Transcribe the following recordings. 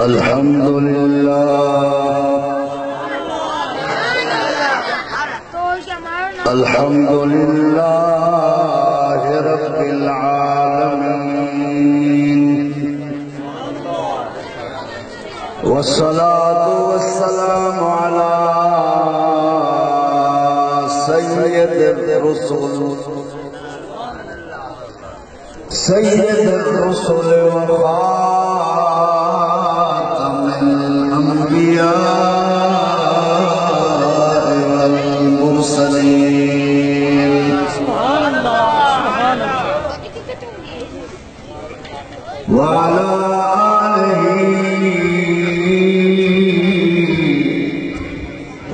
الحمد لله رب العالمين، والصلاة والسلام على سيد الرسل وخاتم الأنبياء والمرسلين، وعلى آله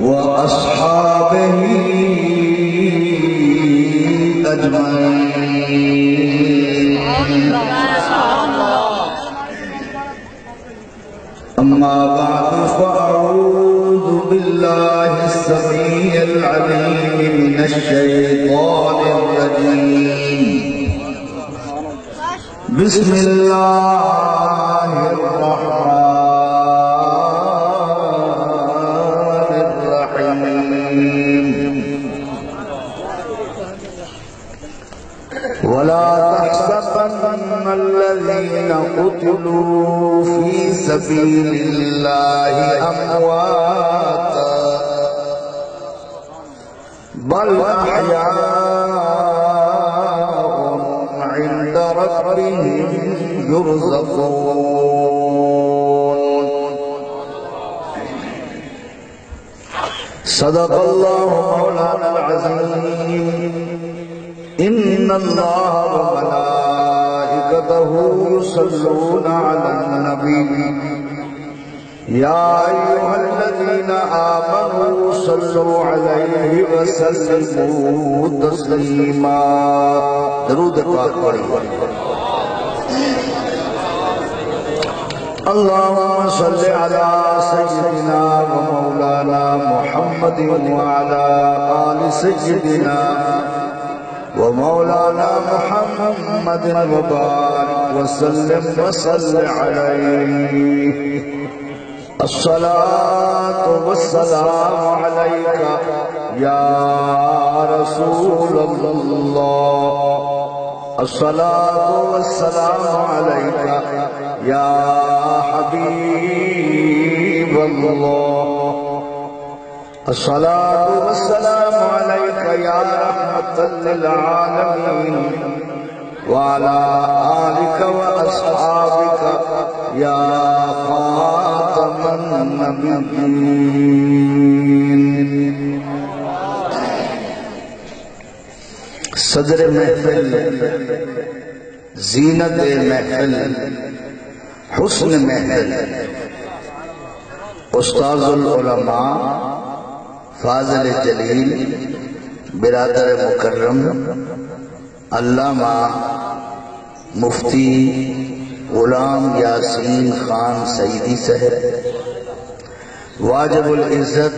وأصحابه أجمعين. أما بعد، فأعوذ بالله السميع العليم من الشيطان الرجيم. بسم الله الرحمن الرحيم. ولا تحسبن الذين قتلوا في سبيل الله أمواتا، بل أحياء عند ربهم يرزقون. صدق الله مولانا العظيم. إن الله وملائكته يصلون على النبي، يا أيها الذين آمنوا صلوا عليه وسلموا تسليما. درود پاک پڑھیے. اللهم صل على سيدنا ومولانا محمد وعلى آل سيدنا ومولانا محمد وبارك وسلم وصل عليه. الصلاة والسلام عليك يا رسول الله، الصلاة والسلام عليك يا حبيب الله، الصلاة والسلام عليك يا رحمة للعالمين، وعلى آلك وأصحابك يا خاتم النبيين. صدر محفل، زینت محفل، حسن محفل، استاذ العلماء، فاضل جلیل، برادر مکرم، علامہ مفتی غلام یاسین خان سعیدی صاحب، واجب العزت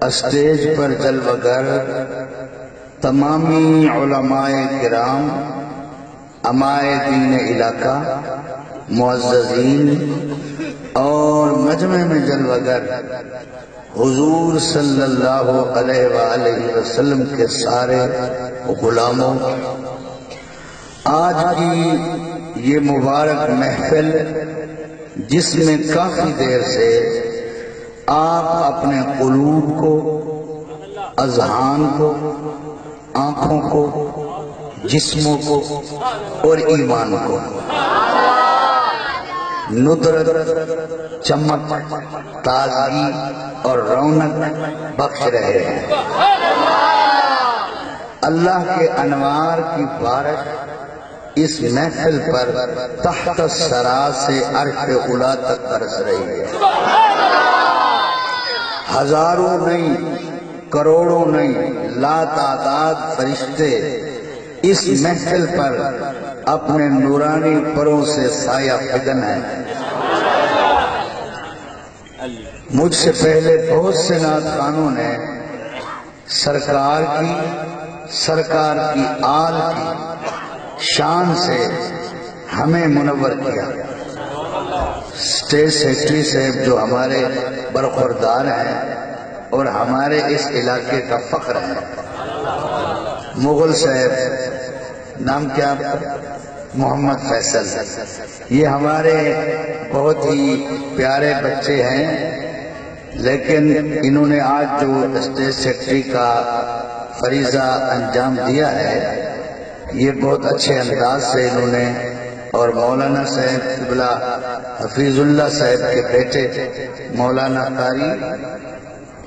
اسٹیج پر جلوگر، تمامی علماء کرام، امائے دین علاقہ، معززین اور مجمع میں جلوگر، حضور صلی اللہ علیہ وآلہ وسلم کے سارے غلاموں، آج کی یہ مبارک محفل جس میں کافی دیر سے آپ اپنے قلوب کو، اذہان کو، آنکھوں کو، جسموں کو اور ایمان کو ندرت، چمک، تازگی اور رونق بخش رہے ہیں. اللہ کے انوار کی بارش اس محفل پر تحت الثری سے عرش اولی تک برس رہی ہے. ہزاروں نہیں، کروڑوں نہیں، لا تعداد فرشتے اس محفل پر اپنے نورانی پروں سے سایہ فگن ہے. مجھ سے پہلے بہت سے نعت خوانوں نے سرکار کی آل کی شان سے ہمیں منور کیا. اسٹیٹ سیکرٹری صاحب جو ہمارے برخوردار ہیں اور ہمارے اس علاقے کا فخر ہے، مغل صاحب، نام کیا آپ کا؟ محمد فیصل، یہ ہمارے بہت ہی پیارے بچے ہیں، لیکن انہوں نے آج جو اسٹیٹ سیکرٹری کا فریضہ انجام دیا ہے یہ بہت اچھے انداز سے انہوں نے، اور مولانا صاحب قبلہ حفیظ اللہ صاحب کے بیٹے مولانا قاری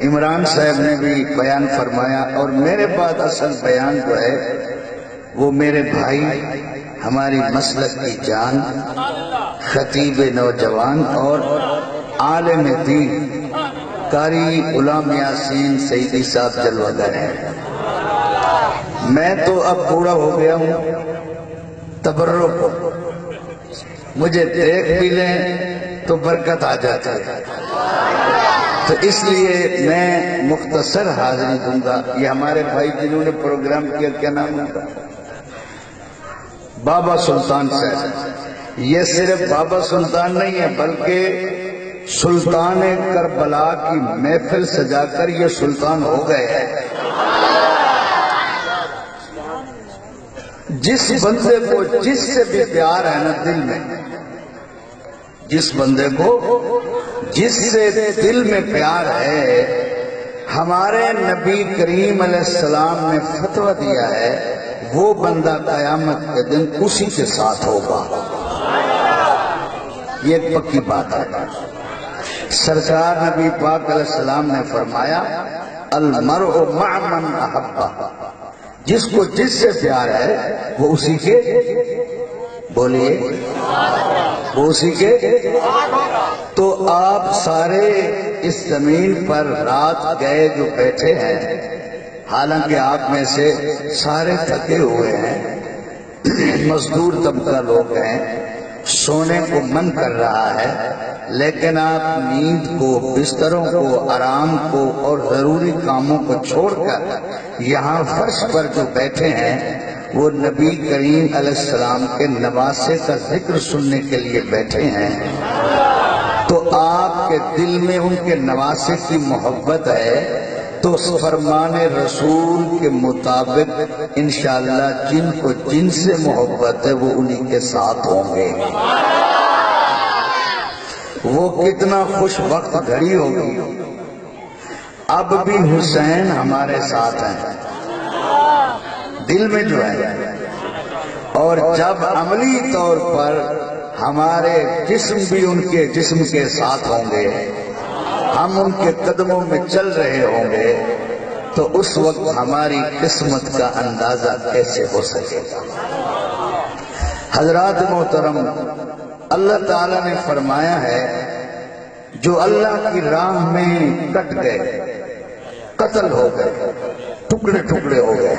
عمران صاحب نے بھی بیان فرمایا، اور میرے بعد اصل بیان جو ہے وہ میرے بھائی، ہماری مسلک کی جان، خطیب نوجوان اور عالم دین قاری غلام یاسین سعیدی صاحب جلوہ گر ہیں۔ میں تو اب بوڑھا ہو گیا ہوں، تبرک، مجھے دیکھ بھی لیں تو برکت آ جاتی ہے، تو اس لیے میں مختصر حاضری دوں گا۔ یہ ہمارے بھائی جنہوں نے پروگرام کیا، کیا نام ہے؟ بابا سلطان صاحب۔ یہ صرف بابا سلطان نہیں ہے بلکہ سلطان کربلا کی محفل سجا کر یہ سلطان ہو گئے ہیں۔ جس بندے کو جس سے بھی پیار ہے نا دل میں، جس بندے کو جس سے دل میں پیار ہے، ہمارے نبی کریم علیہ السلام نے فتویٰ دیا ہے وہ بندہ قیامت کے دن اسی کے ساتھ ہوگا۔ یہ ایک پکی بات ہے۔ سرکار نبی پاک علیہ السلام نے فرمایا المرء مع من احبہ، جس کو جس سے پیار ہے وہ اسی کے، بولیے، وہ اسی کے۔ تو آپ سارے اس زمین پر رات گئے جو بیٹھے ہیں، حالانکہ آپ میں سے سارے تھکے ہوئے ہیں، مزدور طبقہ لوگ ہیں، سونے کو من کر رہا ہے، لیکن آپ نیند کو، بستروں کو، آرام کو اور ضروری کاموں کو چھوڑ کر یہاں فرش پر جو بیٹھے ہیں وہ نبی کریم علیہ السلام کے نواسے کا ذکر سننے کے لیے بیٹھے ہیں۔ تو آپ کے دل میں ان کے نواسے کی محبت ہے، تو فرمان رسول کے مطابق انشاءاللہ جن کو جن سے محبت ہے وہ انہی کے ساتھ ہوں گے۔ وہ کتنا خوش وقت گھڑی ہوگی، اب بھی حسین ہمارے ساتھ ہیں دل میں جو ہے، اور جب عملی طور پر ہمارے جسم بھی ان کے جسم کے ساتھ ہوں گے، ہم ان کے قدموں میں چل رہے ہوں گے، تو اس وقت ہماری قسمت کا اندازہ کیسے ہو سکے گا؟ حضرات محترم، اللہ تعالیٰ نے فرمایا ہے جو اللہ کی راہ میں کٹ گئے، قتل ہو گئے، ٹکڑے ٹکڑے ہو گئے،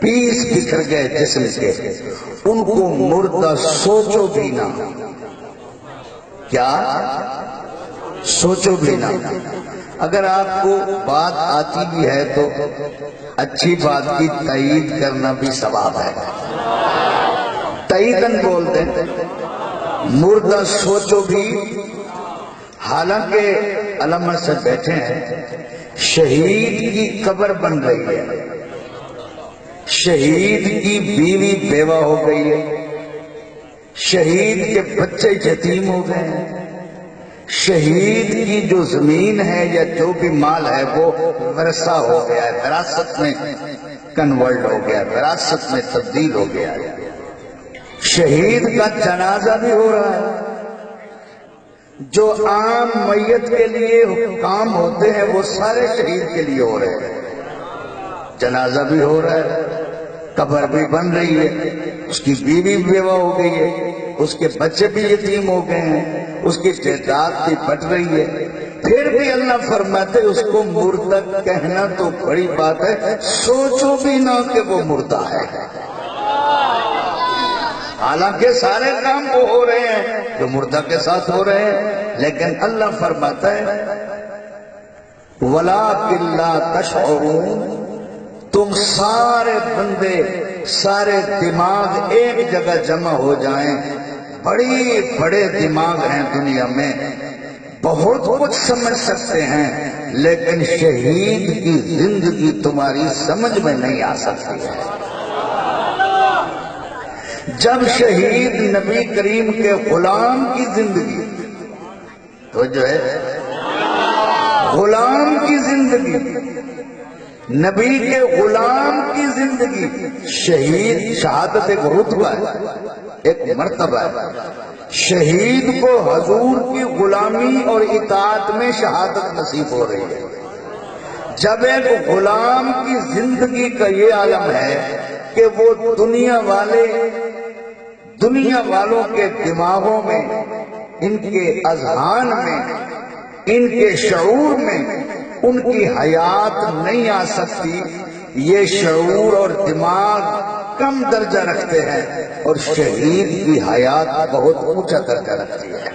پیس بکھر گئے جسم کے، ان کو مردہ سوچو بھی نہ، کیا سوچو بھی نہ۔ اگر آپ کو بات آتی بھی ہے تو اچھی بات کی تائید کرنا بھی ثواب ہے، تائیدن بول دیں، مردہ سوچو بھی۔ حالانکہ علامہ سے بیٹھے ہیں، شہید کی قبر بن رہی ہے، شہید کی بیوی بیوہ ہو گئی ہے، شہید کے بچے یتیم ہو گئے ہیں، شہید کی جو زمین ہے یا جو بھی مال ہے وہ ورثہ ہو گیا ہے، وراثت میں کنورٹ ہو گیا، وراثت میں تبدیل ہو گیا ہے۔ شہید کا جنازہ بھی ہو رہا ہے، جو عام میت کے لیے کام ہوتے ہیں وہ سارے شہید کے لیے ہو رہے ہیں۔ جنازہ بھی ہو رہا ہے، قبر بھی بن رہی ہے، اس کی بیوی بیوہ ہو گئی ہے، اس کے بچے بھی یتیم ہو گئے ہیں، اس کی جائیداد بھی بٹ رہی ہے، پھر بھی اللہ فرماتے اس کو مردہ کہنا تو بڑی بات ہے، سوچو بھی نہ کہ وہ مردہ ہے۔ حالانکہ سارے کام وہ ہو رہے ہیں جو مردہ کے ساتھ ہو رہے ہیں، لیکن اللہ فرماتا ہے وَلَٰكِن لَا تَشْعُرُونَ، تم سارے بندے، سارے دماغ ایک جگہ جمع ہو جائیں، بڑے دماغ ہیں دنیا میں، بہت کچھ سمجھ سکتے ہیں، لیکن شہید کی زندگی تمہاری سمجھ میں نہیں آ سکتی ہے۔ جب شہید نبی کریم کے غلام کی زندگی، تو جو ہے غلام کی زندگی، نبی کے غلام کی زندگی، شہید شہادت ایک رتبہ ہے، ایک مرتبہ ہے۔ شہید کو حضور کی غلامی اور اطاعت میں شہادت نصیب ہو رہی ہے۔ جب ایک غلام کی زندگی کا یہ عالم ہے کہ وہ دنیا والوں کے دماغوں میں، ان کے اذہان میں، ان کے شعور میں ان کی حیات نہیں آ سکتی۔ یہ شعور اور دماغ کم درجہ رکھتے ہیں، اور شہید کی حیات بہت اونچا درجہ رکھتی ہے۔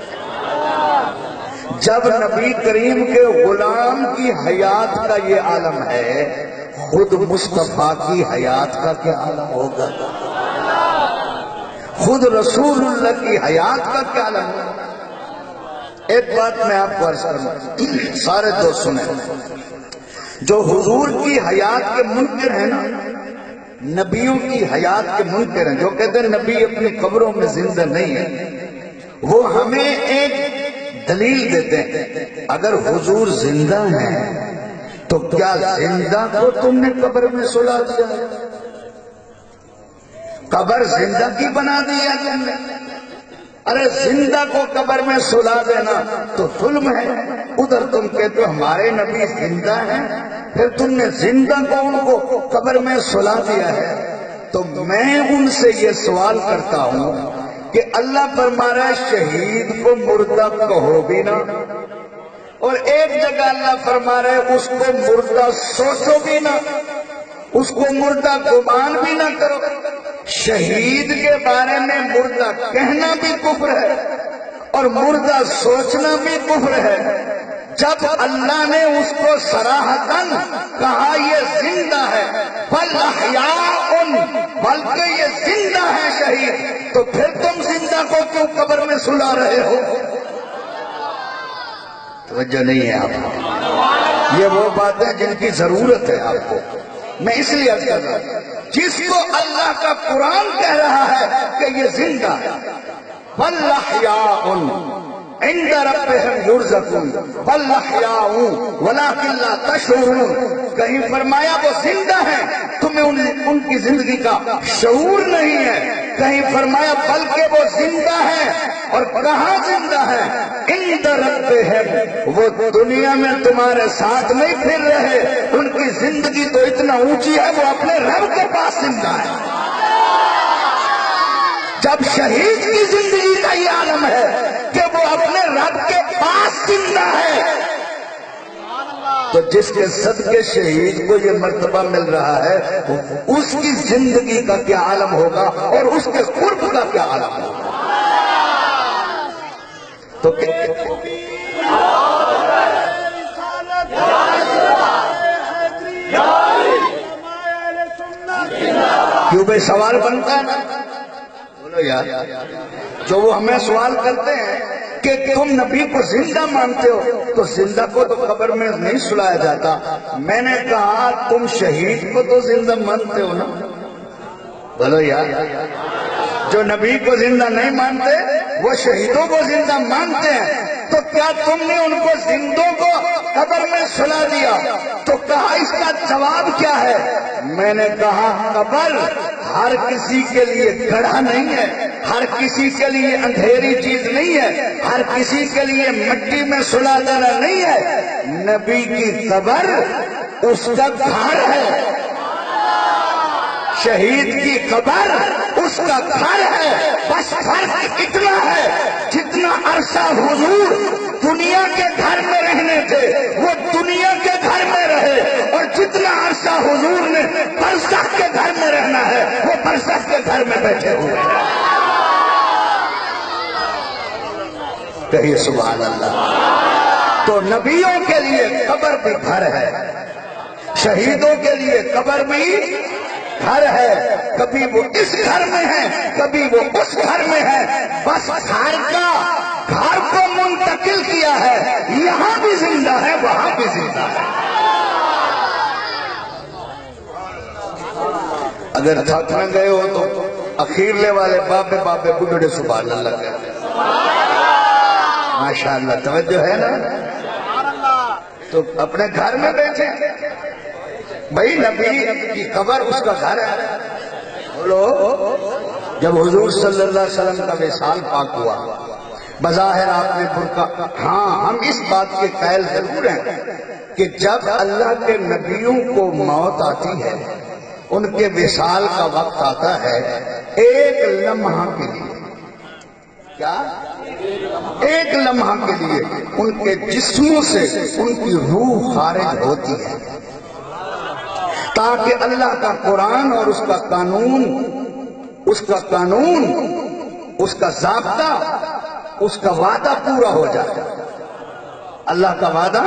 جب نبی کریم کے غلام کی حیات کا یہ عالم ہے، خود مصطفیٰ کی حیات کا کیا عالم ہوگا؟ خود رسول اللہ کی حیات کا کیا عالم ہوگا؟ ایک بات میں آپ کو عرض کروں، سارے دوست سنیں، جو حضور کی حیات کے منکر ہیں نا، نبیوں کی حیات کے منکر ہیں، جو کہتے ہیں نبی اپنی قبروں میں زندہ نہیں ہے، وہ ہمیں ایک دلیل دیتے ہیں۔ اگر حضور زندہ ہیں تو کیا زندہ کو تم نے قبر میں سلا دیا؟ قبر زندہ کی بنا دیا تم نے؟ ارے زندہ کو قبر میں سلا دینا تو ظلم ہے۔ ادھر تم کہتے ہو ہمارے نبی زندہ ہیں، پھر تم نے زندہ کو ان کو قبر میں سلا دیا ہے۔ تو میں ان سے یہ سوال کرتا ہوں کہ اللہ فرما رہا ہے شہید کو مردہ کہو بھی نہ، اور ایک جگہ اللہ فرما رہا ہے اس کو مردہ سوچو بھی نہ، اس کو مردہ گمان بھی نہ کرو۔ شہید کے بارے میں مردہ کہنا بھی کفر ہے اور مردہ سوچنا بھی کفر ہے۔ جب اللہ نے اس کو صراحتاً کہا یہ زندہ ہے، بل احیاء، بلکہ یہ زندہ ہے شہید، تو پھر تم زندہ کو کیوں قبر میں سلا رہے ہو؟ توجہ نہیں ہے آپ کو؟ یہ وہ باتیں جن کی ضرورت ہے آپ کو۔ میں اس لیے عرض کر رہا ہوں، جس کو اللہ کا قرآن کہہ رہا ہے کہ یہ زندہ ہے، بل احیاء عند ربهم يرزقون، بل احیاء ولکن لا تشعرون، کہیں فرمایا وہ زندہ ہے، تمہیں ان کی زندگی کا شعور نہیں ہے، کہیں فرمایا بلکہ وہ زندہ ہے، اور کہاں زندہ ہے؟ عند ربهم، وہ دنیا میں تمہارے ساتھ نہیں پھر رہے، ان کی زندگی تو اتنا اونچی ہے وہ اپنے رب کے پاس زندہ ہے۔ جب شہید کی زندگی کا یہ عالم ہے کہ وہ اپنے رب کے پاس زندہ ہے، تو جس کے صدقے شہید کو یہ مرتبہ مل رہا ہے اس کی زندگی کا کیا عالم ہوگا اور اس کے قرب کا کیا عالم ہوگا؟ تو کیوں بھائی سوال بنتا ہے نا؟ بولو یار، جو وہ ہمیں سوال کرتے ہیں کہ تم نبی کو زندہ مانتے ہو تو زندہ کو تو قبر میں نہیں سلایا جاتا۔ میں نے کہا تم شہید کو تو زندہ مانتے ہو نا؟ بولو یار، جو نبی کو زندہ نہیں مانتے وہ شہیدوں کو زندہ مانتے ہیں، تو کیا تم نے ان کو زندوں کو قبر میں سلا دیا؟ تو کہا اس کا جواب کیا ہے؟ میں نے کہا قبر ہر کسی کے لیے گڑھا نہیں ہے، ہر کسی کے لیے اندھیری چیز نہیں ہے، ہر کسی کے لیے مٹی میں سلا دینا نہیں ہے۔ نبی کی قبر اس کا گھر ہے، شہید کی قبر اس کا گھر ہے۔ بس فرق اتنا ہے جتنا عرصہ حضور دنیا کے گھر میں رہنے تھے وہ دنیا کے گھر میں رہے، اور جتنا عرصہ حضور نے برزخ کے گھر میں رہنا ہے وہ برزخ کے گھر میں بیٹھے ہوئے ہیں۔ کہیے سبحان اللہ۔ تو نبیوں کے لیے قبر بھی گھر ہے، شہیدوں کے لیے قبر بھی گھر ہے، کبھی وہ اس گھر میں ہے، کبھی وہ اس گھر میں ہے، بس گھر کو منتقل کیا ہے، یہاں بھی زندہ ہے وہاں بھی زندہ ہے۔ اگر تھک نہ گئے ہو تو اخیرلے والے بابے بڈھڑے سبحان اللہ کہتے ہیں۔ ماشاءاللہ توجہ ہے نا؟ تو اپنے گھر میں بیٹھے بھائی، نبی کی قبر اس کا گھر ہے۔ بولو، جب حضور صلی اللہ علیہ وسلم کا وصال پاک ہوا، بظاہر آپ نے برقع، ہاں ہم اس بات کے قائل ضرور ہیں کہ جب اللہ کے نبیوں کو موت آتی ہے، ان کے وصال کا وقت آتا ہے، ایک لمحہ کے لیے، کیا ایک لمحہ کے لیے ان کے جسموں سے ان کی روح خارج ہوتی ہے، تاکہ اللہ کا قرآن اور اس کا قانون، اس کا ضابطہ، اس کا وعدہ پورا ہو جائے۔ اللہ کا وعدہ،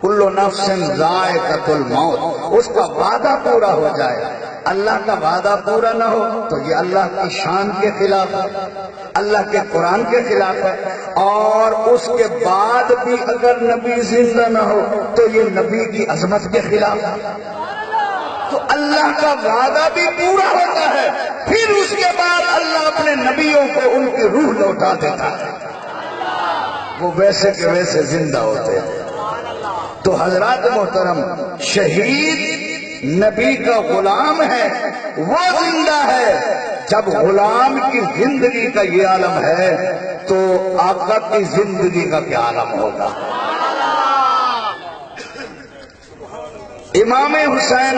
کل نفس ذائقۃ الموت، اس کا وعدہ پورا ہو جائے۔ اللہ کا وعدہ پورا نہ ہو تو یہ اللہ کی شان کے خلاف ہے، اللہ کے قرآن کے خلاف ہے، اور اس کے بعد بھی اگر نبی زندہ نہ ہو تو یہ نبی کی عظمت کے خلاف ہے۔ تو اللہ کا وعدہ بھی پورا ہوتا ہے، پھر اس کے بعد اللہ اپنے نبیوں کو ان کی روح لوٹا دیتا ہے، وہ ویسے کے ویسے زندہ ہوتے ہیں۔ تو حضرات محترم، شہید نبی کا غلام ہے، وہ زندہ ہے۔ جب غلام کی زندگی کا یہ عالم ہے تو آقا کی زندگی کا کیا عالم ہوگا؟ امام حسین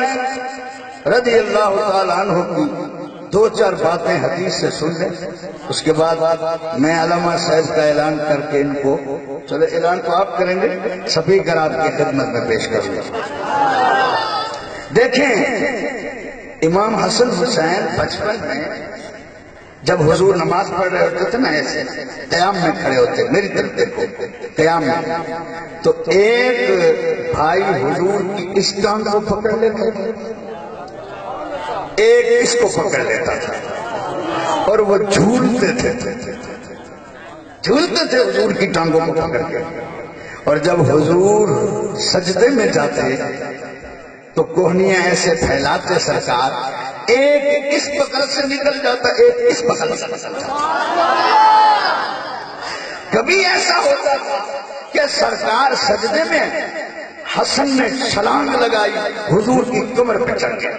رضی اللہ تعالیٰ عنہ کی دو چار باتیں حدیث سے سن لیں، اس کے بعد میں علامہ صاحب کا اعلان کر کے ان کو، چلو اعلان تو آپ کریں گے، سپیکر آپ کی خدمت میں پیش کروں گا۔ دیکھیں، امام حسن حسین بچپن میں جب حضور نماز پڑھ رہے ہوتے تھے نا، ایسے قیام میں کھڑے ہوتے، میری طرف دیکھو، قیام میں، تو ایک بھائی حضور کی اس ٹانگ کو پکڑ لیتا تھا، ایک اس کو پکڑ لیتا تھا، اور وہ جھولتے تھے حضور کی ٹانگوں کو پکڑ کے۔ اور جب حضور سجدے میں جاتے تو کوہنیاں ایسے پھیلاتے سرکار، ایک اس بغل سے نکل جاتا، ایک اس بغل سے نکل جاتا۔ کبھی ایسا ہوتا تھا کہ سرکار سجدے میں حسن نے چھلانگ لگائی، حضور کی کمر پہ چڑھ گیا،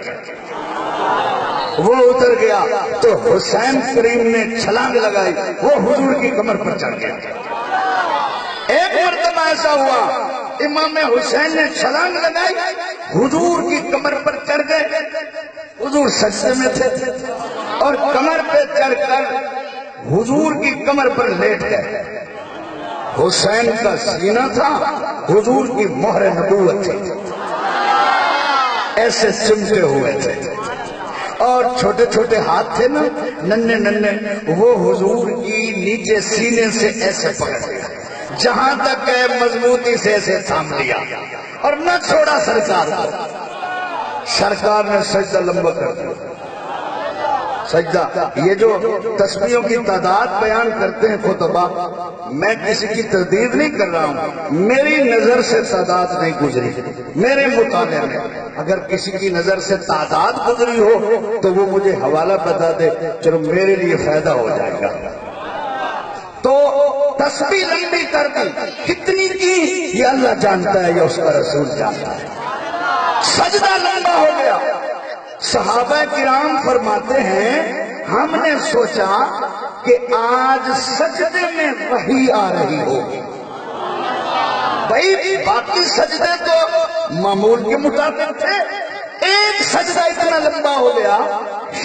وہ اتر گیا تو حسین کریم نے چھلانگ لگائی، وہ حضور کی کمر پر چڑھ گیا۔ ایک مرتبہ ایسا ہوا، امام حسین نے چھلانگ لگائی، حضور کی کمر پر چڑھ گئے، حضور سجدے میں تھے اور کمر پہ چڑھ کر حضور کی کمر پر لیٹ گئے۔ حسین کا سینہ تھا، حضور کی مہر نبوت تھی، ایسے چمٹے ہوئے تھے، اور چھوٹے چھوٹے ہاتھ تھے نا، ننھے ننھے، وہ حضور کی نیچے سینے سے ایسے پکڑ لیا، جہاں تک ہے مضبوطی سے ایسے تھام لیا اور نہ چھوڑا سرکار کو۔ سرکار نے سجدہ لمبا کر دیا، سجدہ، یہ جو تسبیحوں کی تعداد بیان کرتے ہیں خطبہ، میں کسی کی تردید نہیں کر رہا ہوں، میری نظر سے تعداد نہیں گزری، میرے مطالعے میں اگر کسی کی نظر سے تعداد گزری ہو تو وہ مجھے حوالہ بتا دے، چلو میرے لیے فائدہ ہو جائے گا۔ تو تسبیح لمبی کر دی، کتنی کی یہ اللہ جانتا ہے یا اس کا رسول جانتا ہے۔ سجدہ لمبا ہو گیا، صحابہ کرام فرماتے ہیں ہم نے سوچا کہ آج سجدے میں وحی آ رہی ہوگی۔ بھائی باقی سجدے تو معمول کے مطابق تھے، ایک سجدہ اتنا لمبا ہو گیا،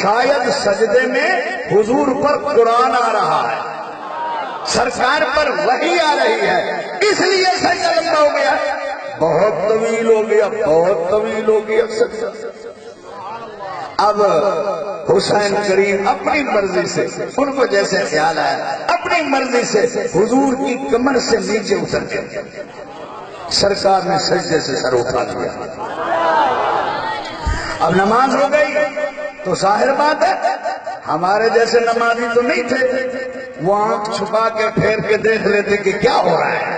شاید سجدے میں حضور پر قرآن آ رہا ہے، سرکار پر وحی آ رہی ہے، اس لیے سجدہ لمبا ہو گیا، بہت طویل ہو گیا، بہت طویل ہو گیا سجدہ۔ اب حسین کریم اپنی مرضی سے، ان کو جیسے خیال آیا، اپنی مرضی سے حضور کی کمر سے نیچے اتر گئے، سرکار نے سجدے سے سر اٹھا لیا۔ اب نماز ہو گئی تو ظاہر بات ہے ہمارے جیسے نمازی تو نہیں تھے، وہ آنکھ چھپا کے پھیر کے دیکھ لیتے کہ کیا ہو رہا ہے،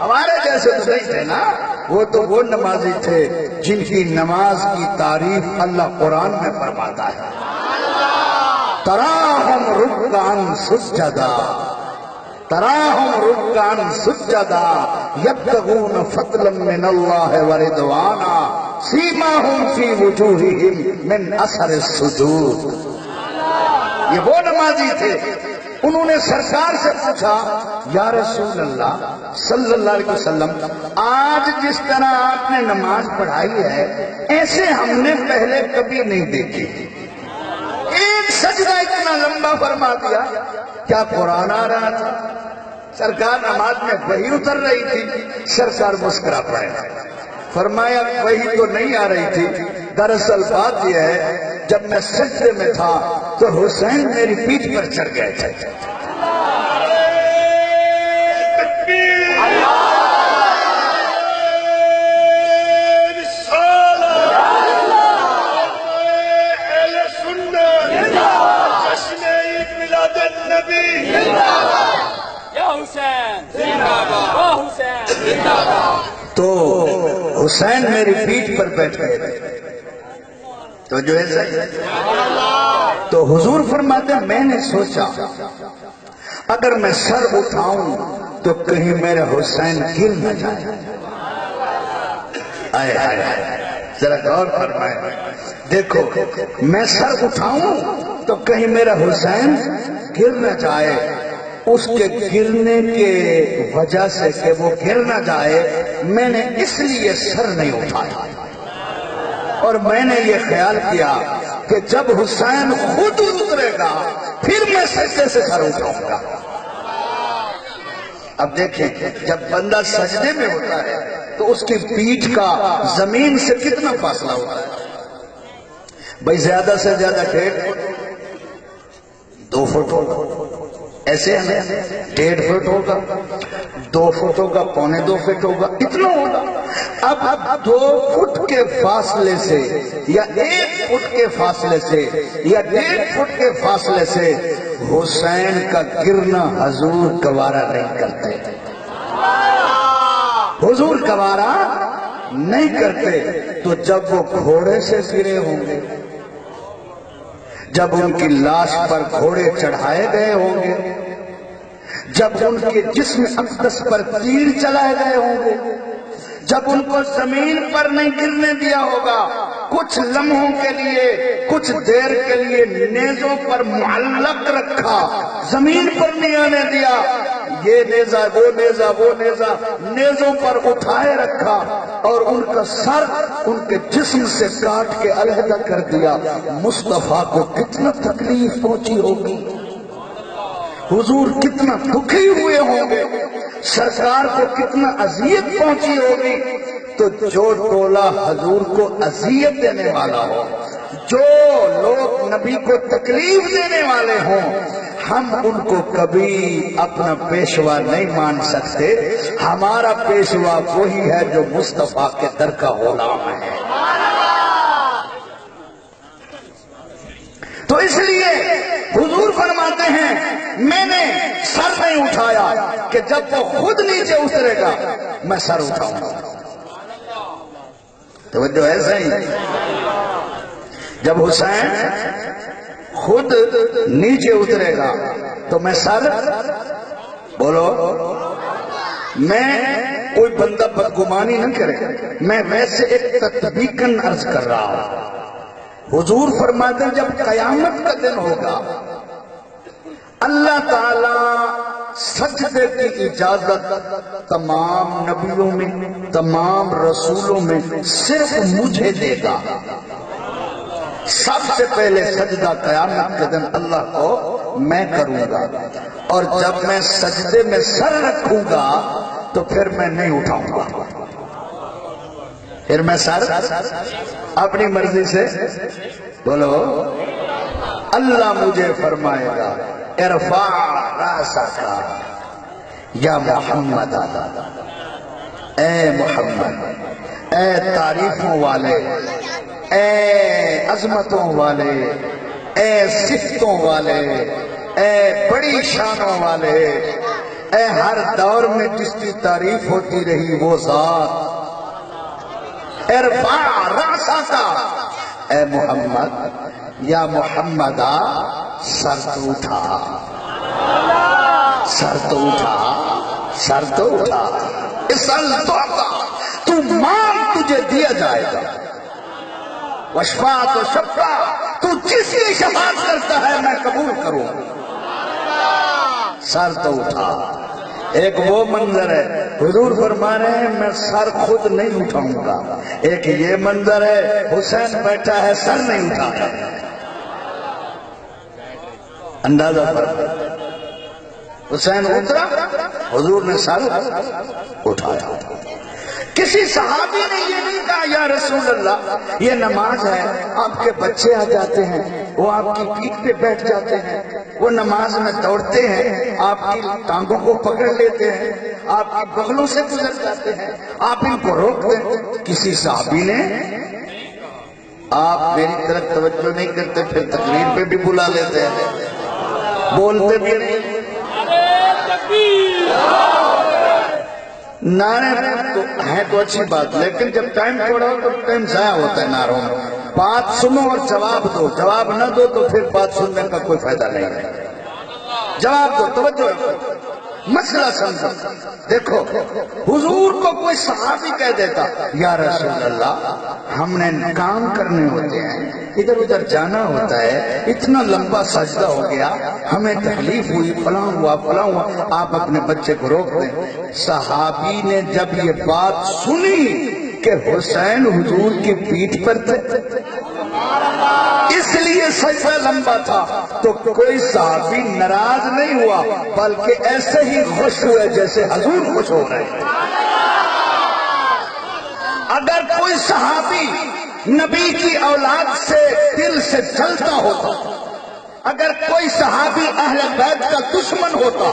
ہمارے جیسے تو نہیں تھے نا، وہ تو وہ نمازی تھے جن کی نماز کی تعریف اللہ قرآن میں فرماتا ہے، تراہم رکعا سجدا، تراہم رکعا سجدا یبتغون فضلا من اللہ ورضوانا سیماہم فی وجوہہم من اثر السجود۔ یہ وہ نمازی تھے، انہوں نے سرکار سے پوچھا یا رسول اللہ صلی اللہ علیہ وسلم، آج جس طرح آپ نے نماز پڑھائی ہے ایسے ہم نے پہلے کبھی نہیں دیکھی، ایک سجدہ اتنا لمبا فرما دیا، کیا قرآن آ رہا تھا؟ سرکار نماز میں وحی اتر رہی تھی، سرکار مسکرا پڑے، فرمایا وحی تو نہیں آ رہی تھی، دراصل بات یہ ہے جب میں سجدے میں تھا تو حسین میری پیٹھ پر چڑھ گئے تھے۔ تو حسین میری پیٹھ پر بیٹھ گئے تھے، تو جو ہے صحیح، تو حضور فرماتے ہیں میں نے سوچا اگر میں سر اٹھاؤں تو کہیں میرے حسین گر نہ جائے، آئے آئے ذرا غور فرمائیں، دیکھو میں سر اٹھاؤں تو کہیں میرا حسین گر نہ جائے، اس کے گرنے کے وجہ سے کہ وہ گر نہ جائے میں نے اس لیے سر نہیں اٹھایا، اور میں نے یہ خیال کیا کہ جب حسین خود اترے گا پھر میں سجدے سے سر اٹھاؤں گا۔ اب دیکھیں جب بندہ سجدے میں ہوتا ہے تو اس کی پیٹھ کا زمین سے کتنا فاصلہ ہوتا ہے؟ بھائی زیادہ سے زیادہ 2 فٹ ہوگا، ایسے ہمیں 1.5 فٹ ہوگا، 2 فٹ ہوگا، 1.25 فٹ ہوگا، اتنا ہوگا۔ اب 2 فٹ کے فاصلے سے یا 1 فٹ کے فاصلے سے یا 1.5 فٹ کے فاصلے سے حسین کا گرنا حضور گوارا نہیں کرتے، حضور گوارا نہیں کرتے۔ تو جب وہ گھوڑے سے گرے ہوں گے، جب ان کی لاش پر گھوڑے چڑھائے گئے ہوں گے، جب ان کے جسم اقدس پر تیر چلائے گئے ہوں گے، جب ان کو زمین پر نہیں گرنے دیا ہوگا، کچھ لمحوں کے لیے کچھ دیر کے لیے نیزوں پر معلق رکھا، زمین پر نہیں آنے دیا، یہ نیزہ وہ نیزہ وہ نیزہ نیزوں پر اٹھائے رکھا اور ان کا سر ان کے جسم سے کاٹ کے علیحدہ کر دیا، مصطفیٰ کو کتنا تکلیف پہنچی ہوگی، حضور کتنا دکھی ہوئے ہوں گے، سرکار کو کتنا اذیت پہنچی ہوگی۔ تو جو ٹولہ حضور کو اذیت دینے والا ہو، جو لوگ نبی کو تکلیف دینے والے ہوں، ہم ان کو کبھی اپنا پیشوا نہیں مان سکتے، ہمارا پیشوا وہی ہے جو مصطفیٰ کے در کا غلام ہے۔ تو اس لیے حضور فرماتے ہیں میں نے سر نہیں اٹھایا کہ جب وہ خود نیچے اترے گا میں سر اٹھاؤں گا۔ توجہ ہے صحیح؟ جب حسین خود نیچے اترے گا تو میں سر، بولو، میں کوئی بندہ بدگمانی نہ کرے، میں ویسے ایک تطبیقاً عرض کر رہا ہوں۔ حضور فرماتے ہیں جب قیامت کا دن ہوگا اللہ تعالیٰ سجدے کی اجازت تمام نبیوں میں، تمام رسولوں میں صرف مجھے دے گا۔ سب سے پہلے سجدہ قیامت کے دن اللہ کو میں کروں گا، اور جب میں سجدے میں سر رکھوں گا تو پھر میں نہیں اٹھاؤں گا، پھر میں سر اپنی مرضی سے، بولو، اللہ مجھے فرمائے گا ارفع راسک یا محمد، اے محمد، اے تعریفوں والے، اے عظمتوں والے، اے صفتوں والے، اے بڑی شانوں والے، اے ہر دور میں جس کی تعریف ہوتی رہی وہ ذات، ارفع رأسک، اے محمد، یا محمدہ سر تو اٹھا، سر تو اٹھا، سر تو اٹھا، اسأل تعطیٰ، تو مانگ تجھے دیا جائے گا، واشفع تو شفع، تو جس کی شفاعت کرتا ہے میں قبول کروں، سر تو اٹھا۔ ایک وہ منظر ہے حضور فرما رہے ہیں میں سر خود نہیں اٹھاؤں گا، ایک یہ منظر ہے حسین بیٹھا ہے سر نہیں اٹھاتا، اندازہ فرما، حسین اترا حضور نے سر اٹھایا۔ کسی صحابی نے یہ نہیں کہا یا رسول اللہ یہ نماز ہے، آپ کے بچے آ جاتے ہیں وہ آپ کی پیٹھ پہ بیٹھ جاتے ہیں، وہ نماز میں دوڑتے ہیں، آپ کی ٹانگوں کو پکڑ لیتے ہیں، آپ کی بغلوں سے گزر جاتے ہیں، آپ ان کو روک دیں۔ کسی صحابی نے آپ میری طرف توجہ نہیں کرتے پھر تقریر پہ بھی بلا لیتے ہیں، بولتے بھی نہیں، نعرے تو ہے تو اچھی بات، لیکن جب ٹائم تھوڑا ہو تو ٹائم ضائع ہوتا ہے نعروں میں، بات سنو اور جواب دو، جواب نہ دو تو پھر بات سننے کا کوئی فائدہ نہیں ہے، جواب دو، توجہ رکھو، مسئلہ سمجھو۔ دیکھو حضور کو کوئی صحابی کہہ دیتا یا رسول اللہ ہم نے کام کرنے ہوتے ہیں، ادھر ادھر جانا ہوتا ہے، اتنا لمبا سجدہ ہو گیا، ہمیں تکلیف ہوئی، فلاں ہوا فلاں ہوا، آپ اپنے بچے کو روک دیں۔ صحابی نے جب یہ بات سنی کہ حسین حضور کی پیٹھ پر تھے اس لیے سجدہ لمبا تھا، تو کوئی صحابی ناراض نہیں ہوا بلکہ ایسے ہی خوش ہوئے جیسے حضور خوش ہو رہے ہیں۔ اگر کوئی صحابی نبی کی اولاد سے دل سے جلتا ہوتا، اگر کوئی صحابی اہل بیت کا دشمن ہوتا،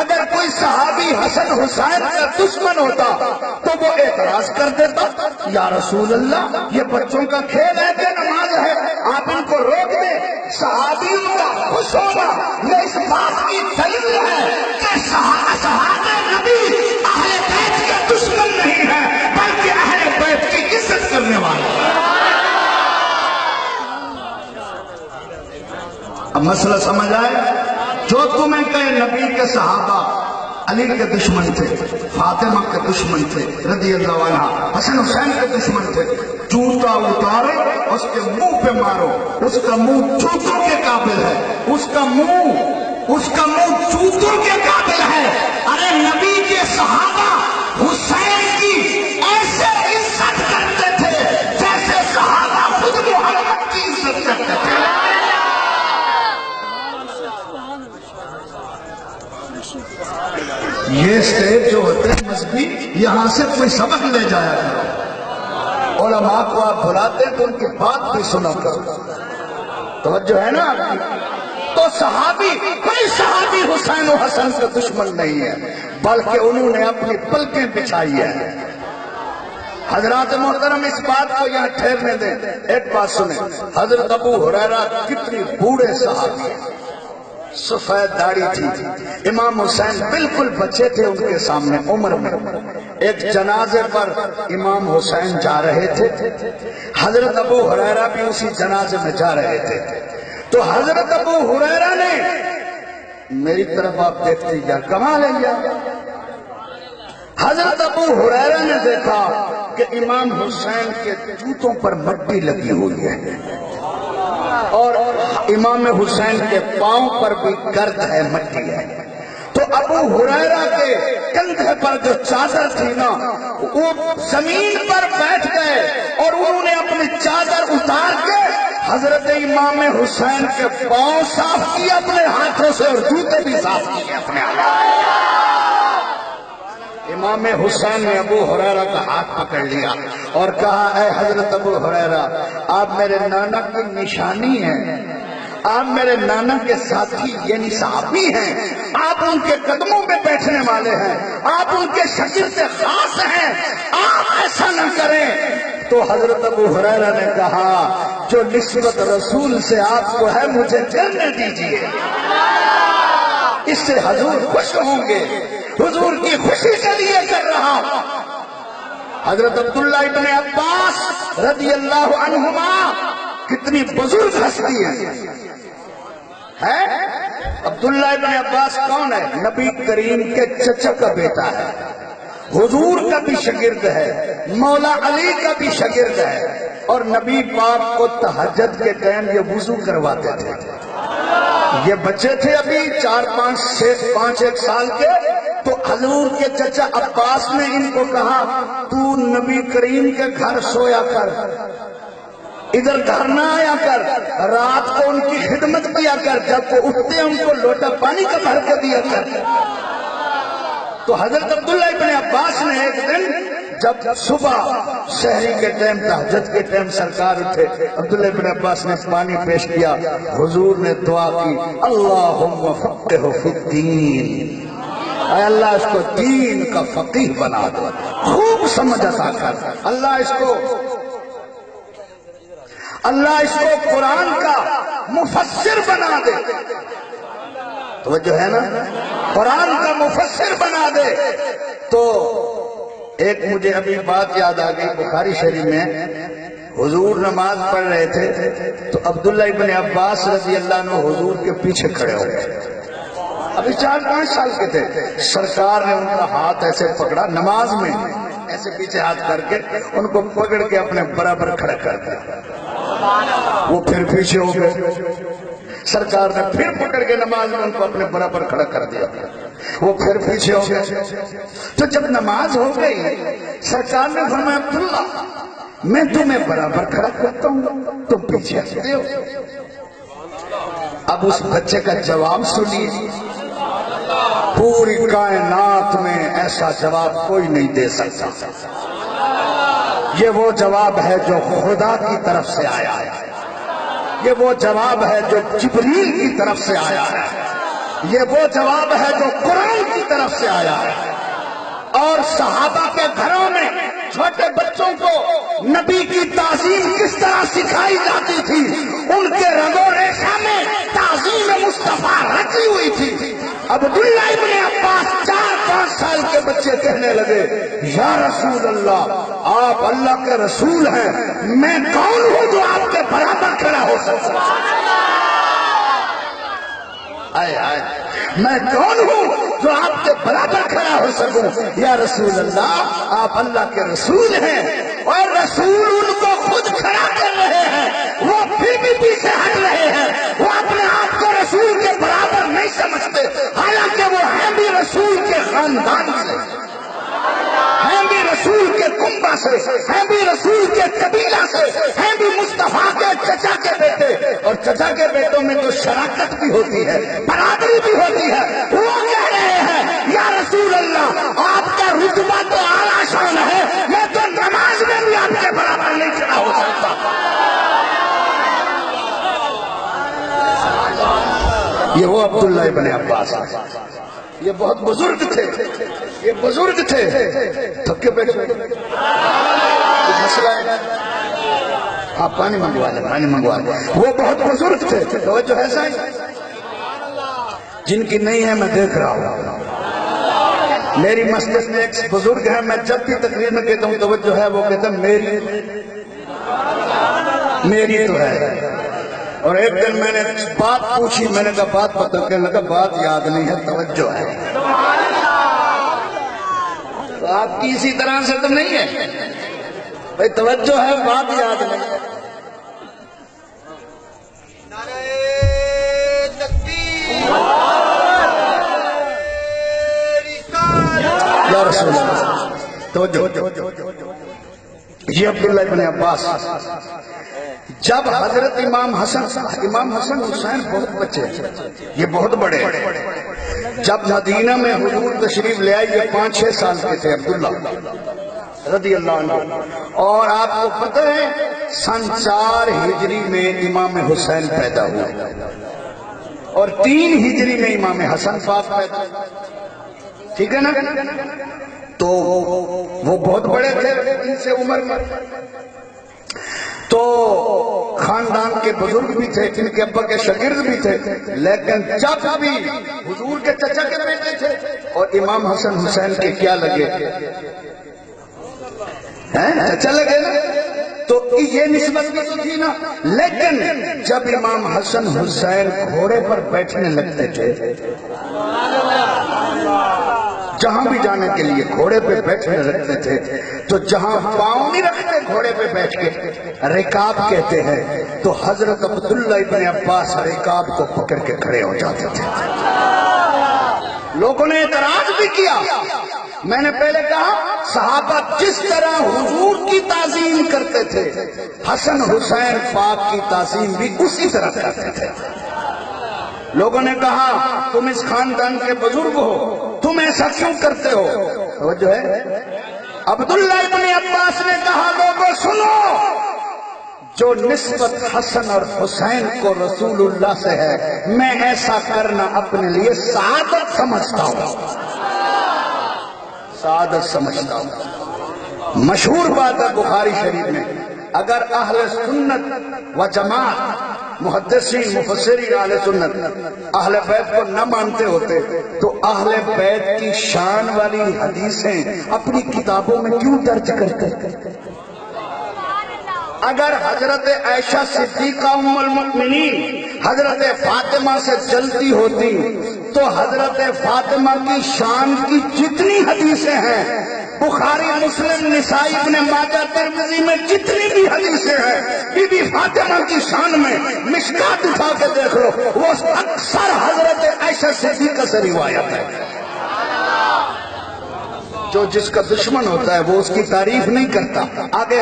اگر کوئی صحابی حسن حسین کا دشمن ہوتا تو وہ اعتراض کر دیتا یا رسول اللہ یہ بچوں کا کھیل ہے کہ نماز ہے، آپ ان کو روک دیں۔ صحابیوں کا خوش ہونا یہ اس بات کی دلیل ہے کہ صحابہ نبی اہل بیت کے دشمن نہیں ہے بلکہ اہل بیت کی عزت کرنے والے ہیں۔ اب مسئلہ سمجھ آئے؟ جو تمہیں کہے نبی کے صحابہ علی کے دشمن تھے، فاطمہ کے دشمن تھے رضی اللہ عنہ، حسن حسین کے دشمن تھے، جوتا اتارو اس کے منہ پہ مارو، اس کا منہ جوتوں کے قابل ہے، اس کا منہ جوتوں کے قابل ہے۔ ارے نبی کے صحابہ حسین کی ایسے عزت کرتے تھے جیسے صحابہ خود محمد کی عزت کرتے تھے۔ یہ سٹیج جو ہوتے ہیں مذہبی، یہاں سے کوئی سبق لے جایا کرو، علماء کو آپ بلاتے ہیں تو ان کی بات بھی سنا کرو، توجہ ہے نا آپ کی؟ تو صحابی کوئی صحابی حسین و حسن کا دشمن نہیں ہے بلکہ انہوں نے اپنی پلکیں بچھائی ہیں۔ حضرات محترم اس بات کو یہاں ٹھہرنے دیں، ایک بات سنیں، حضرت ابو ہریرہ کتنی بوڑھے صحابی ہیں، سفید داڑھی تھی، امام حسین بالکل بچے تھے ان کے سامنے عمر میں، ایک جنازے پر امام حسین جا رہے تھے، حضرت ابو ہریرہ بھی اسی جنازے میں جا رہے تھے، تو حضرت ابو ہریرہ نے میری طرف آپ دیکھتے یا کمال ہے یا حضرت ابو ہریرہ نے دیکھا کہ امام حسین کے جوتوں پر مٹی لگی ہوئی ہے اور امام حسین کے پاؤں پر بھی گرد ہے، مٹی ہے، تو ابو ہریرہ کے کندھے پر جو چادر تھی نا وہ زمین پر بیٹھ گئے اور انہوں نے اپنی چادر اتار کے حضرت امام حسین کے پاؤں صاف کیے اپنے ہاتھوں سے اور جوتے بھی صاف کیے اپنے ہاتھوں۔ امام حسین نے ابو ہریرہ کا ہاتھ پکڑ لیا اور کہا اے حضرت ابو ہریرہ آپ میرے نانا کی نشانی ہیں، آپ میرے نانا کے ساتھی یعنی صحابی ہیں، آپ ان کے قدموں پہ بیٹھنے والے ہیں، آپ ان کے شاگرد خاص ہیں، آپ ایسا نہ کریں۔ تو حضرت ابو ہریرہ نے کہا جو نسبت رسول سے آپ کو ہے مجھے کرنے دیجیے، اس سے حضور خوش ہوں گے، حضور کی خوشی کے لیے کر رہا ہوں۔ حضرت عبداللہ ابن عباس رضی اللہ عنہما کتنی بزرگ ہستی ہے۔ عبداللہ ابن عباس کون ہے؟ نبی کریم کے چچا کا بیٹا ہے، حضور کا بھی شاگرد ہے، مولا علی کا بھی شاگرد ہے، اور نبی پاک کو تہجد کے ٹائم یہ وضو کرواتے تھے۔ یہ بچے تھے ابھی 4-5 سال کے، تو حضور کے چچا عباس نے ان کو کہا تو نبی کریم کے گھر سویا کر، ادھر گھر نہ آیا کر، رات کو ان کی خدمت کیا کر، جب وہ اٹھتے ان کو لوٹا پانی کا بھر کے دیا کر۔ تو حضرت عبداللہ ابن عباس نے ایک دن جب صبح شہری کے ٹائم تہجد کے ٹائم سرکار اٹھے، عبداللہ ابن عباس نے پانی پیش کیا، حضور نے دعا کی اللہم فقہہ فی الدین، اے اللہ اس کو دین کا فقیہ بنا دو، خوب سمجھ عطا کر، اللہ اس کو قرآن کا مفسر بنا دے، توجہ ہے نا، قرآن کا مفسر بنا دے۔ تو ایک مجھے ابھی بات یاد آ گئی، بخاری شریف میں حضور نماز پڑھ رہے تھے تو عبداللہ ابن عباس رضی اللہ عنہ حضور کے پیچھے کھڑے ہو گئے، ابھی 4-5 سال کے تھے، سرکار نے ان کا ہاتھ ایسے پکڑا نماز میں، ایسے پیچھے ہاتھ کر کے ان کو پکڑ کے اپنے برابر کھڑا کر دیا، وہ پھر پیچھے ہو گئے، سرکار نے پھر پکڑ کے نماز میں ان کو اپنے برابر کھڑا کر دیا، وہ پھر پیچھے ہو گئے۔ تو جب نماز ہو گئی سرکار نے فرمایا عبداللہ میں تمہیں برابر کھڑا کرتا ہوں، تم پیچھے ہٹتے ہو۔ اب اس بچے کا جواب سنیے، پوری کائنات میں ایسا جواب کوئی نہیں دے سکتا، یہ وہ جواب ہے جو خدا کی طرف سے آیا ہے، یہ وہ جواب ہے جو جبریل کی طرف سے آیا ہے، یہ وہ جواب ہے جو قرآن کی طرف سے آیا ہے۔ اور صحابہ کے گھروں میں چھوٹے بچوں کو نبی کی تعظیم کس طرح سکھائی جاتی تھی، ان کے رگ و ریشہ میں تعظیم مصطفیٰ رچی ہوئی تھی۔ عبداللہ ابن عباس 4-5 سال کے بچے کہنے لگے یا رسول اللہ آپ اللہ کے رسول ہیں، میں کون ہوں جو آپ کے برابر کھڑا ہو سکتا، میں کون ہوں جو آپ کے برابر کھڑا ہو سکوں، یا رسول اللہ آپ اللہ کے رسول ہیں، اور رسول ان کو خود کھڑا کر رہے ہیں، وہ پھر بھی پیچھے ہٹ رہے ہیں، وہ اپنے آپ کو رسول کے برابر نہیں سمجھتے، حالانکہ وہ ہیں بھی رسول کے خاندان سے، ہیں بھی رسول کے کنبہ سے، ہیں بھی رسول کے قبیلہ سے، ہیں بھی مصطفیٰ کے چچا کے بیٹے، اور چچا کے بیٹوں میں تو شراکت بھی ہوتی ہے، برادری بھی ہوتی ہے۔ وہ کہہ رہے ہیں یا رسول اللہ آپ کا رتبہ تو اعلیٰ شان ہے، میں تو نماز میں بھی آپ کے برابر نہیں کھڑا ہو سکتا۔ یہ وہ عبداللہ ابن عباس، یہ بہت بزرگ تھے، یہ بزرگ تھے، تھکے بیٹھے مسئلہ ہے، آپ پانی منگوا لیں، پانی منگوا لیں، وہ بہت بزرگ تھے، توجہ ہے صحیح، جن کی نہیں ہے میں دیکھ رہا ہوں، میری مسجد میں ایک بزرگ ہے، میں جب بھی تقریر میں کہتا ہوں توجہ ہے، وہ کہتا ہے میری تو ہے۔ اور ایک دن میں نے بات پوچھی، میں نے کہا بات پتہ، کہنے لگا بات یاد نہیں ہے، توجہ ہے۔ تو آپ کی اسی طرح سے تو نہیں ہے بھائی، توجہ ہے، بات یاد نہیں ہے۔ یا رسول اللہ توجہ، یہ عبداللہ ابن عباس جب حضرت امام حسن حسین بہت بچے، یہ بہت بڑے، جب مدینہ میں حضور تشریف لے آئے یہ 5-6 سال کے تھے عبداللہ رضی اللہ عنہ، اور آپ کو پتہ ہے سن 4 ہجری میں امام حسین پیدا ہوئے، اور 3 ہجری میں امام حسن پاک پیدا، ٹھیک ہے نا؟ تو وہ بہت بڑے تھے ان سے عمر میں، تو خاندان کے بزرگ بھی تھے، ان کے ابا کے شاگرد بھی تھے، لیکن جب بھی حضور کے چچا کے بیٹے تھے اور امام حسن حسین کے کیا لگے، چچا لگے نا، تو یہ نسبت بھی تو تھی نا۔ لیکن جب امام حسن حسین گھوڑے پر بیٹھنے لگتے تھے، جہاں بھی جانے کے لیے گھوڑے پہ بیٹھنے لگتے تھے، تو جہاں پاؤں نہیں رکھتے گھوڑے پہ بیٹھ کے، رکاب کہتے ہیں، تو حضرت عبداللہ ابن عباس رکاب کو پکڑ کے کھڑے ہو جاتے تھے۔ لوگوں نے اعتراض بھی کیا، میں نے پہلے کہا صحابہ جس طرح حضور کی تعظیم کرتے تھے، حسن حسین پاک کی تعظیم بھی اسی طرح کرتے تھے۔ لوگوں نے کہا تم اس خاندان کے بزرگ ہو، تم ایسا کیوں کرتے ہو؟ توجہ ہے؟ عبداللہ ابن عباس نے کہا لوگوں سنو، جو نسبت حسن اور حسین کو رسول اللہ سے ہے، میں ایسا کرنا اپنے لیے سعادت سمجھتا ہوں، سعادت سمجھتا ہوں۔ مشہور بات ہے بخاری شریف میں، اگر اہل سنت و جماعت، محدثین مفسرین اہل سنت اہل بیت کو نہ مانتے ہوتے تو اہل بیت کی شان والی حدیثیں اپنی کتابوں میں کیوں درج کرتے؟ اگر حضرت عائشہ صدیقہ ام المؤمنین حضرت فاطمہ سے جلتی ہوتی تو حضرت فاطمہ کی شان کی جتنی حدیثیں ہیں، بخاری مسلم نسائی ابن ماجہ ترمذی میں جتنی بھی حدیثیں ہیں، بی بی فاطمہ کی شان میں مشکات اٹھا کے دیکھ لو، وہ اکثر حضرت عائشہ صدیقہ سے روایت ہے۔ جو جس کا دشمن ہوتا ہے وہ اس کی تعریف نہیں کرتا، آگے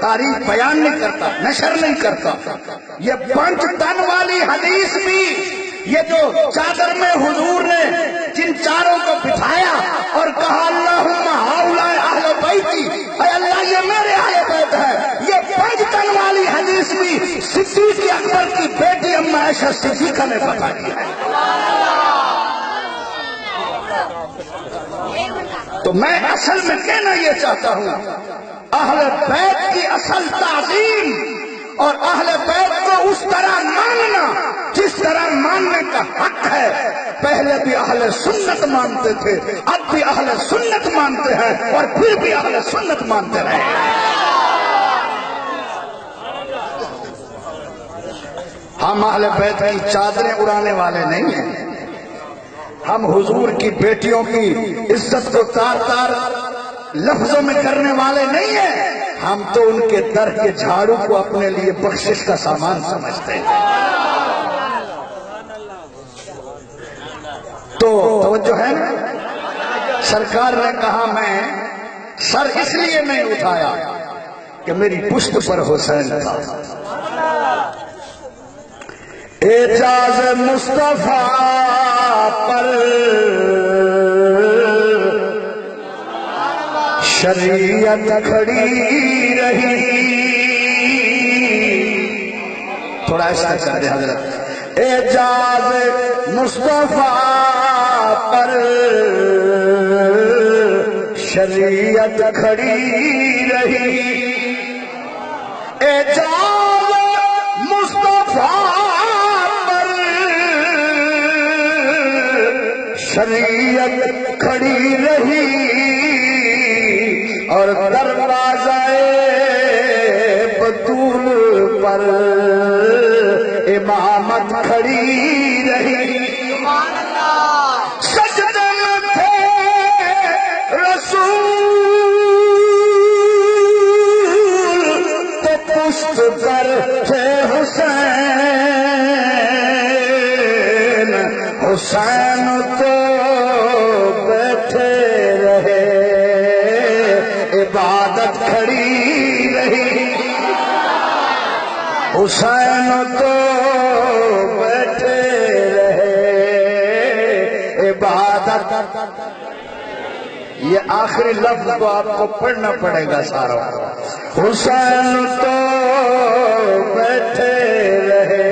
تعریف بیان نہیں کرتا، نشر نہیں کرتا۔ یہ 5 تن والی حدیث بھی، یہ جو چادر میں حضور نے جن چاروں کو بٹھایا اور کہا اللہم ہؤلاء اہل بیتی، اے اللہ یہ میرے اہل بیت ہے، یہ 5 تن والی حدیث بھی صدیق اکبر کی بیٹی ام عائشہ صدیقہ نے بتائی ہے۔ تو میں اصل میں کہنا یہ چاہتا ہوں، اہل بیت کی اصل تعظیم اور اہل بیت کو اس طرح ماننا جس طرح ماننے کا حق ہے، پہلے بھی اہل سنت مانتے تھے، اب بھی اہل سنت مانتے ہیں اور پھر بھی اہل سنت مانتے رہے۔ ہم اہل بیت کی چادریں اڑانے والے نہیں ہیں، ہم حضور کی بیٹیوں کی عزت کو تار تار لفظوں میں کرنے والے نہیں ہیں، ہم تو ان کے در کے جھاڑو کو اپنے لیے بخشش کا سامان سمجھتے ہیں۔ تو توجہ ہے نا، سرکار نے کہا میں سر اس لیے نہیں اٹھایا کہ میری پشت پر حسین تھا۔ اعجاز مصطفیٰ پر شریعت کھڑی رہی، تھوڑا ایسا کر دے حضرت، اعجاز مصطفیٰ پر شریعت کھڑی رہی، اعجاز مصطفیٰ شریعت کھڑی رہی اور دروازہ بطول پر امامت کھڑی رہی۔ سجدے میں تھے رسول تو پشت پر تھے حسین، حسین تو بیٹھے رہے عبادت کھڑی رہی، حسین تو بیٹھے رہے عبادت۔ یہ آخری لفظ کو آپ کو پڑھنا پڑے گا سارا، حسین تو بیٹھے رہے